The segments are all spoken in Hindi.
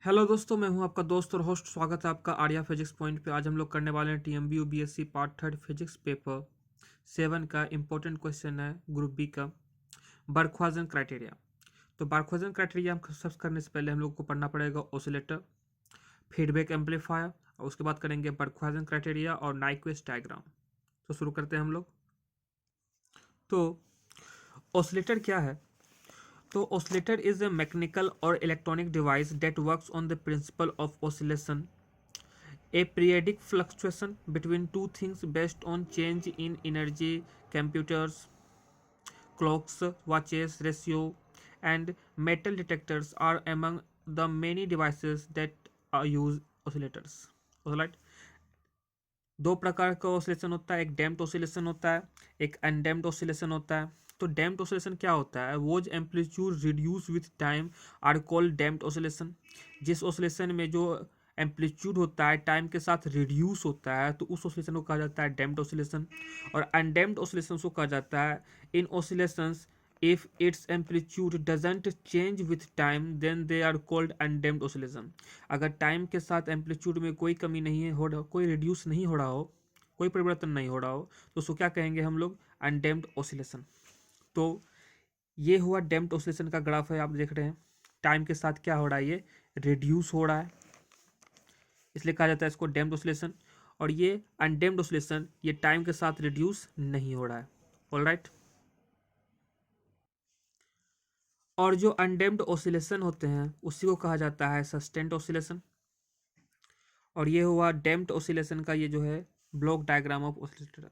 हेलो दोस्तों, मैं हूं आपका दोस्त और होस्ट। स्वागत है आपका आर्या फिजिक्स पॉइंट पे। आज हम लोग करने वाले हैं TMB UPSC part 3 physics paper 7 का इम्पोर्टेंट क्वेश्चन है ग्रुप बी का, बर्कहाउज़न क्राइटेरिया। तो बर्कहाउज़न क्राइटेरिया हम सब करने से पहले हम लोग को पढ़ना पड़ेगा ऑसिलेटर, फीडबैक एम्पलीफायर, और उसके बाद करेंगे बर्कहाउज़न क्राइटेरिया और नाइक्वेस्ट डायग्राम। तो शुरू करते हैं हम लोग। तो ऑसिलेटर क्या है? तो oscillator is a mechanical or electronic device that works on the principle of oscillation, a periodic fluctuation between two things based on change in energy. Computers, clocks, watches, ratio, and metal detectors are among the many devices that use oscillators. Oscillate दो प्रकार का ऑसिलेशन होता है, एक डैम्प्ड ऑसिलेशन होता है, एक अनडैम्प्ड ऑसिलेशन होता है। तो डैम्प्ड ऑसिलेशन क्या होता है? Whose amplitude reduce with time are called damped oscillation. जिस ऑसिलेशन में जो एम्पलीट्यूड होता है टाइम के साथ रिड्यूस होता है तो उस ऑसिलेशन को कहा जाता है डैम्प्ड ऑसिलेशन। और अनडैम्प्ड ऑसिलेशन को कहा जाता है इन oscillations if its amplitude doesn't change with time then they are called undamped oscillation। अगर टाइम के साथ एम्पलीट्यूड में कोई कमी नहीं है हो रहा, कोई रिड्यूस नहीं हो रहा हो, कोई परिवर्तन नहीं हो रहा हो, तो उसको क्या कहेंगे हम लोग? Undamped oscillation. तो ये हुआ डैम्प्ड ऑसिलेशन का ग्राफ है, आप देख रहे हैं टाइम के साथ क्या हो रहा है, ये रिड्यूस हो रहा है, इसलिए कहा जाता है इसको डैम्प्ड ऑसिलेशन। और ये अनडैम्प्ड ऑसिलेशन, ये टाइम के साथ रिड्यूस नहीं हो रहा है। ऑलराइट। और जो अनडैम्प्ड ऑसिलेशन होते हैं उसी को कहा जाता है सस्टेन्ड ऑसिलेशन। और ये हुआ डैम्प्ड ऑसिलेशन का ये जो है ब्लॉक डायग्राम ऑफ ऑसिलेटर।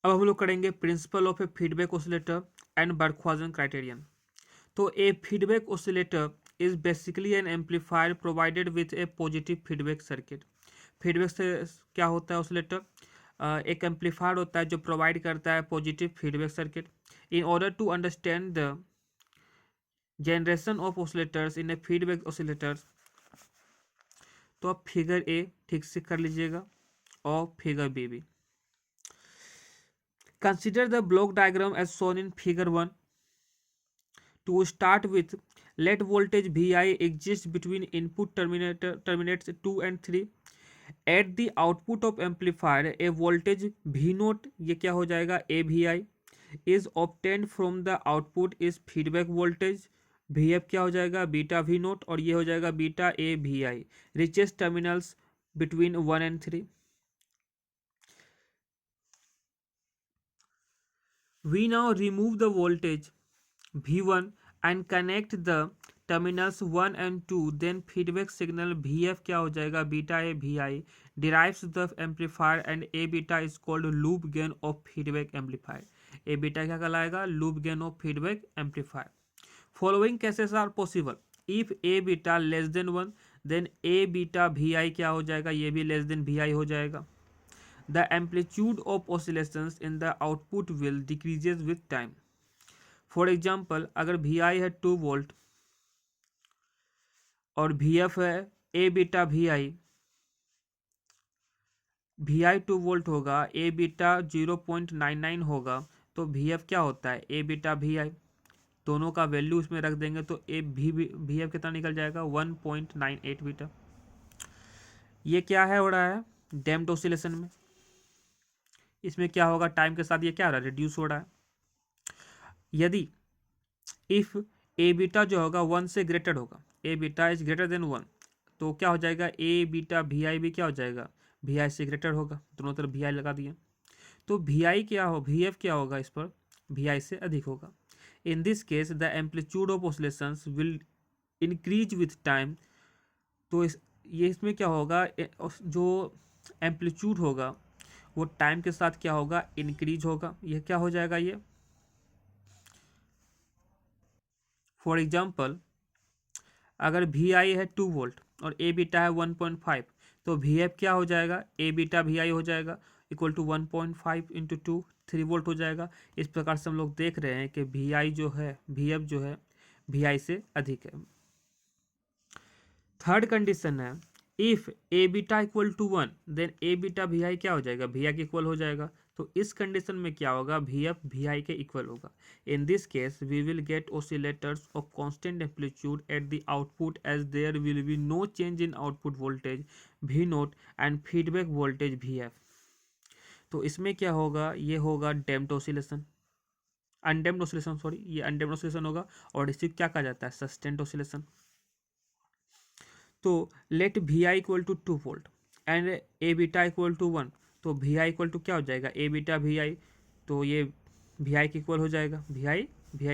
अब हम लोग करेंगे principle of a feedback oscillator and Barkhausen criterion. तो a feedback oscillator is basically an amplifier provided with a positive feedback circuit. Feedback से क्या होता है? ऑसिलेटर एक एम्पलीफायर होता है जो प्रोवाइड करता है positive feedback circuit. In order to understand the generation of oscillators in a feedback oscillators, तो आप फिगर ए ठीक से कर लीजिएगा और फिगर बी भी। Consider the block diagram as shown in figure 1। To start with, let voltage Vi exist between input terminates 2 and 3. At the output of amplifier, a voltage V naught, ये क्या हो जाएगा? AVI is obtained from the output is feedback voltage VF क्या हो जाएगा? बीटा V naught, और ये हो जाएगा beta AVI reaches terminals between 1 and 3. We now remove the voltage V1 and connect the terminals 1 and 2, then feedback signal VF क्या हो जाएगा? Beta A VI derives the amplifier and A beta is called loop gain of feedback amplifier. A beta क्या कहलाएगा? loop gain of feedback amplifier. Following cases are possible. If A beta less than 1 then A beta VI क्या हो जाएगा? ये भी less than VI हो जाएगा. The amplitude of oscillations in the output will decreases with time. For example, अगर वी आई है 2 वोल्ट और वी एफ है ए बीटा वी आई 2 वोल्ट होगा, ए बीटा 0.99 होगा, तो वी एफ क्या होता है? ए बीटा वी आई। दोनों का वैल्यू इसमें रख देंगे तो ए वी एफ कितना निकल जाएगा? 1.98 बीटा। ये क्या है हो रहा है? डैम्प्ड ऑसिलेशन में। इसमें क्या होगा? टाइम के साथ ये क्या हो रहा है? रिड्यूस हो रहा है। यदि इफ ए बीटा जो होगा 1 से ग्रेटर होगा, ए बीटा इज ग्रेटर देन 1, तो क्या हो जाएगा? ए बीटा वी आई भी क्या हो जाएगा? वी आई से ग्रेटर होगा। दोनों तरफ वी आई लगा दिए, तो वी आई क्या हो, वी एफ क्या होगा? इस पर वी आई से अधिक होगा। In this case the amplitude of oscillations will increase with time. तो ये इसमें क्या होगा? जो एम्पलीट्यूड होगा वो टाइम के साथ क्या होगा? इंक्रीज होगा। यह क्या हो जाएगा? ये फॉर एग्जाम्पल, अगर वी आई है 2 वोल्ट और ए बीटा है 1.5, तो वी एफ क्या हो जाएगा? ए बीटा वी आई हो जाएगा इक्वल टू 1.5 इंटू 2, 3 वोल्ट हो जाएगा। इस प्रकार से हम लोग देख रहे हैं कि वी आई जो है, वी एफ जो है वी आई से अधिक है। थर्ड कंडीशन है if A beta equal to 1 then A beta V I क्या हो जाएगा, वी आई के इक्वल हो जाएगा। तो इस कंडीशन में क्या होगा, वी एफ वी आई के इक्वल होगा। In this case we will get oscillators of constant amplitude at the output as there will be no change in output voltage V naught and feedback voltage V F. तो इसमें क्या होगा, ये होगा damped oscillation, undamped oscillation sorry, ये अनडैम्प्ड ऑसिलेशन होगा। और इसे क्या कहा जाता है, सस्टेन्ड ऑसिलेशन। तो let V I equal to 2 volt and A beta equal to 1। तो वी आई इक्वल टू क्या हो जाएगा, ए बीटा वी आई। तो ये वी आई के इक्वल हो जाएगा, वी आई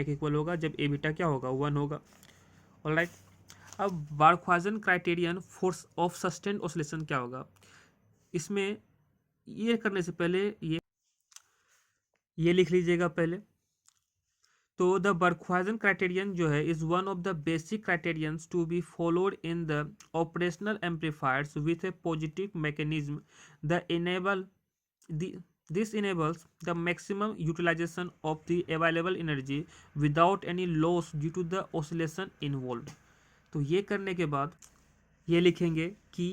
के इक्वल होगा जब ए बीटा क्या होगा, 1 होगा। ऑलराइट, अब Barkhausen criterion force of sustained oscillation क्या होगा। इसमें ये करने से पहले ये लिख लीजिएगा पहले। तो द बर्कहाउज़ेन क्राइटेरियन जो है is one of the basic criterions to be followed in the operational amplifiers with a positive mechanism the enable this enables the maximum utilization of the available energy without any loss due to the oscillation involved। तो ये करने के बाद ये लिखेंगे कि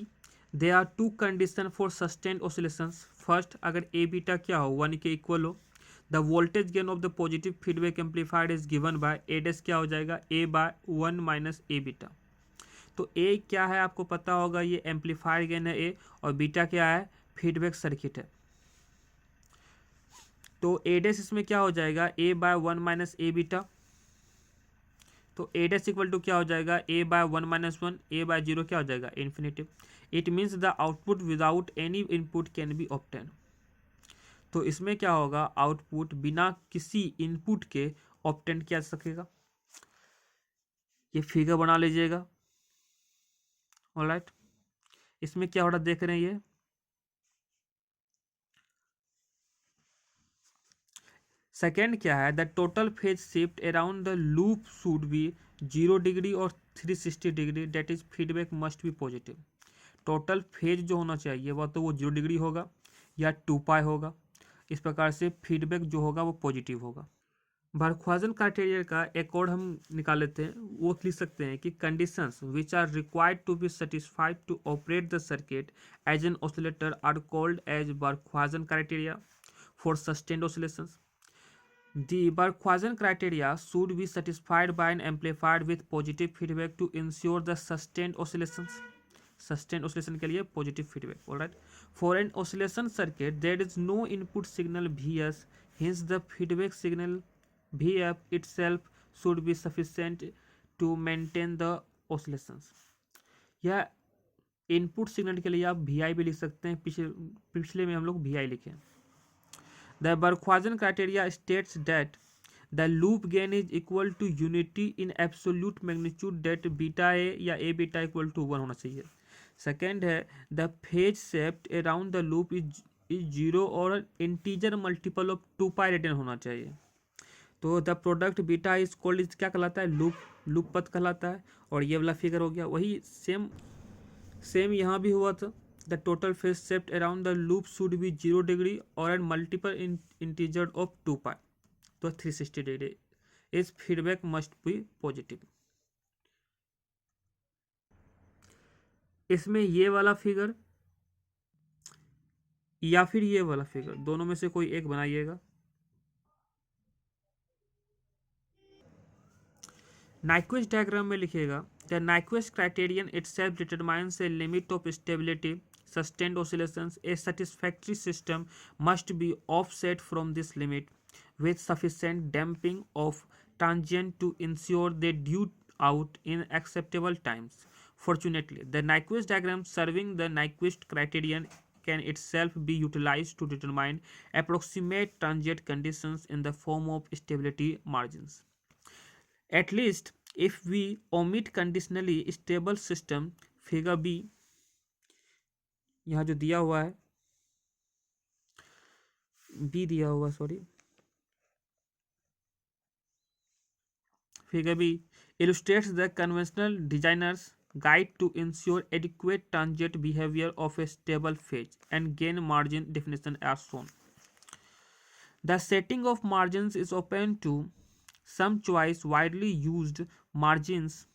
there are two conditions for sustained oscillations। First, अगर ए बीटा क्या हो, 1 के इक्वल हो, the voltage gain of the positive feedback amplifier is given by A dash क्या हो जाएगा, ए बाय 1 माइनस ए बीटा। तो ए क्या है आपको पता होगा, ये एम्पलीफायर गेन है ए, और बीटा क्या है, फीडबैक सर्किट है। तो ए डैश इसमें क्या हो जाएगा, ए बाय 1 माइनस ए बीटा। तो ए डैश इक्वल टू क्या हो जाएगा, ए बाय 1 माइनस 1, ए बाय 0 क्या हो जाएगा, infinity. It means the output without any input can be obtain. तो इसमें क्या होगा, आउटपुट बिना किसी इनपुट के ऑब्टेन किया जा सकेगा। ये फिगर बना लीजिएगा। ऑलराइट, इसमें क्या हो रहा देख रहे हैं, ये सेकेंड क्या है, the total phase shift around the loop should be 0 degree और 360 degree, that is feedback must be positive. Total phase जो होना चाहिए वह तो वो 0 डिग्री होगा या 2 पाई होगा। इस प्रकार से फीडबैक जो होगा वो पॉजिटिव होगा। बर्कहाउज़ेन क्राइटेरिया का एक और हम निकाल लेते हैं, वो लिख सकते हैं कि conditions which are required to be satisfied to operate the circuit as an oscillator are called as Barkhausen criteria for sustained oscillations. The Barkhausen criteria should be satisfied by an amplifier with positive feedback to ensure the sustained oscillations. Sustained oscillation के लिए positive feedback, alright. For an oscillation circuit, there is no input signal Vs, hence the feedback signal Vf itself should be sufficient to maintain the oscillations। यह इनपुट सिग्नल के लिए आप Vi भी लिख सकते हैं, पिछले में हम लोग Vi लिखे। The Barkhausen criteria states that the loop gain is equal to unity in absolute magnitude that beta a या a beta equal to 1 होना चाहिए। सेकेंड है the phase shift around the loop is 0 और integer multiple of 2 pi radian होना चाहिए। तो the product beta is called is क्या कहलाता है, लूप पथ कहलाता है। और ये वाला फिगर हो गया, वही सेम यहाँ भी हुआ था। The total phase shift around the loop should be 0 degree or at multiple integer of 2 pi, तो 360 degree. Its feedback must be positive। इसमें ये वाला फिगर या फिर ये वाला फिगर, दोनों में से कोई एक बनाइएगा। नाइक्वेस्ट डायग्राम में लिखिएगा, the Nyquist criterion itself determines a limit of stability sustained oscillations। A satisfactory system must be offset from this limit with sufficient damping of tangent to ensure they due out in acceptable times। Fortunately, the Nyquist diagram serving the Nyquist criterion can itself be utilized to determine approximate transient conditions in the form of stability margins। At least if we omit conditionally stable system, figure B यहाँ जो दिया हुआ है, बी दिया हुआ sorry, figure B illustrates the conventional designer's guide to ensure adequate transient behavior of a stable phase and gain margin definition as shown। The setting of margins is open to some choice। Widely used margins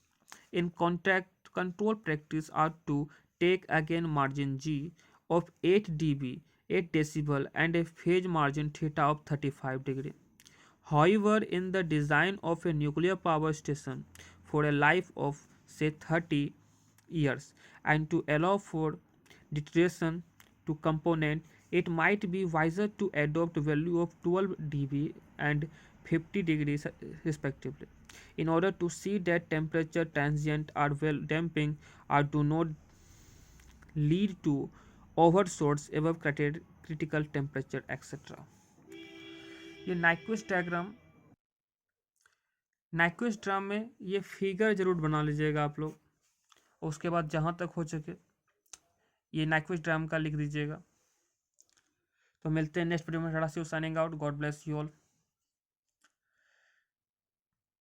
in control practice are to take again margin G of 8 dB, 8 decibel and a phase margin theta of 35 degree. However, in the design of a nuclear power station for a life of say 30 years and to allow for deterioration to component, it might be wiser to adopt value of 12 dB and 50 degrees respectively in order to see that temperature transient are well damping or do not lead to overshoots above critical temperature etc. ये नाइक्विस्ट ड्राम में ये फिगर जरूर बना लीजिएगा आप लोग, उसके बाद जहाँ तक हो सके ये नाइक्विस्ट ड्राम का लिख दीजिएगा। तो मिलते हैं नेक्स्ट वीडियो में। Signing out. God bless you all.